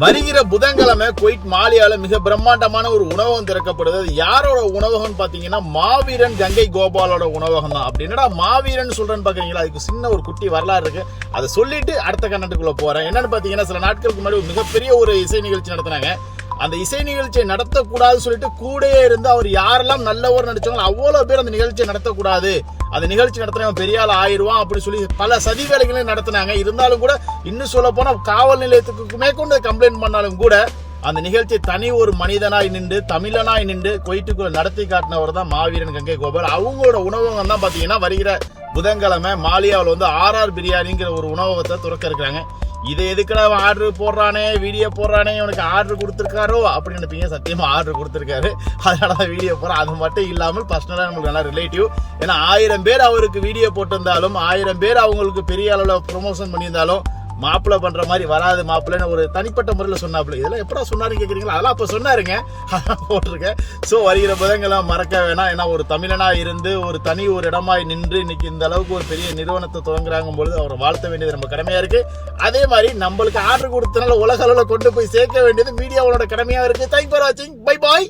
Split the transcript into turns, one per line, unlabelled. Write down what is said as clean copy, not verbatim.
வருகிற புதன்கிழமை குவைத் மாலியால மிக பிரம்மாண்டமான ஒரு உணவகம் திறக்கப்படுது. அது யாரோட உணவகம் பாத்தீங்கன்னா மாவீரன் கங்கை கோபாலோட உணவகம் தான். அப்படி என்னடா மாவீரன் சொல்றேன்னு பாக்குறீங்களா? அதுக்கு சின்ன ஒரு குட்டி வரலாறு இருக்கு. அதை சொல்லிட்டு அடுத்த கண்ணட்டுக்குள்ள போறேன். என்னன்னு பாத்தீங்கன்னா, சில நாட்களுக்கு முன்னாடி ஒரு மிகப்பெரிய ஒரு இசை நிகழ்ச்சி நடத்தினாங்க. அந்த இசை நிகழ்ச்சியை நடத்தக்கூடாதுன்னு சொல்லிட்டு கூடயே இருந்து அவர் யாரெல்லாம் நல்லவர் நடிச்சாங்களோ அவ்வளவு பேர் அந்த நிகழ்ச்சியை நடத்தக்கூடாது, அந்த நிகழ்ச்சி நடத்தினவன் பெரிய ஆள் ஆயிடுவான் அப்படி சொல்லி பல சதி வேலைகளையும் நடத்தினாங்க. இருந்தாலும் கூட இன்னும் சொல்ல போனா காவல் நிலையத்துக்கு மேற்கொண்டு கம்ப்ளைண்ட் பண்ணாலும் கூட அந்த நிகழ்ச்சியை தனி ஒரு மனிதனாய் நின்று தமிழனாய் நின்று குவைத்துக்குள்ள நடத்தி காட்டினவர் தான் மாவீரன் கங்கை கோபால். அவங்களோட உணவகம் தான் பாத்தீங்கன்னா வருகிற புதன்கிழமை மாலியாவில் வந்து ஆர்ஆர் பிரியாணிங்கிற ஒரு உணவகத்தை துறக்க இருக்கிறாங்க. இதை எதுக்குடா ஆர்டர் போடுறானே, வீடியோ போடுறானே, உனக்கு ஆர்டர் கொடுத்துருக்காரோ அப்படின்னு நினைப்பீங்க. சத்தியமா ஆர்டர் கொடுத்துருக்காரு, அதனாலதான் வீடியோ போறேன். அது மட்டும் இல்லாமல் பர்சனலா நம்மளுக்கு நல்லா ரிலேட்டிவ். ஏன்னா 1000 பேர் அவருக்கு வீடியோ போட்டிருந்தாலும் 1000 பேர் அவங்களுக்கு பெரிய அளவில் ப்ரொமோஷன் பண்ணியிருந்தாலும் மாப்பிள்ளை பண்ற மாதிரி வராது மாப்பிள்ளைன்னு ஒரு தனிப்பட்ட முறையில் சொன்னாப்புல. இதெல்லாம் எப்படா சொன்னாரு கேட்குறீங்களா? அதெல்லாம் அப்ப சொன்னாருங்க, அதான் போட்டிருக்கேன். ஸோ வருகிற புதன்கிழமை மறக்க வேணாம். ஏன்னா ஒரு தமிழனா இருந்து ஒரு தனி ஒரு இடமாய் நின்று இன்னைக்கு இந்த அளவுக்கு ஒரு பெரிய நிறுவனத்தை துவங்குறாங்க பொழுது அவரை வாழ்த்த வேண்டியது நம்ம கடமையா இருக்கு. அதே மாதிரி நம்மளுக்கு ஆர்டர் கொடுத்தனால உலக அளவில் கொண்டு போய் சேர்க்க வேண்டியது மீடியாவோட கடமையா இருக்கு. தேங்க்ஸ் ஃபார் வாட்சிங். Bye bye.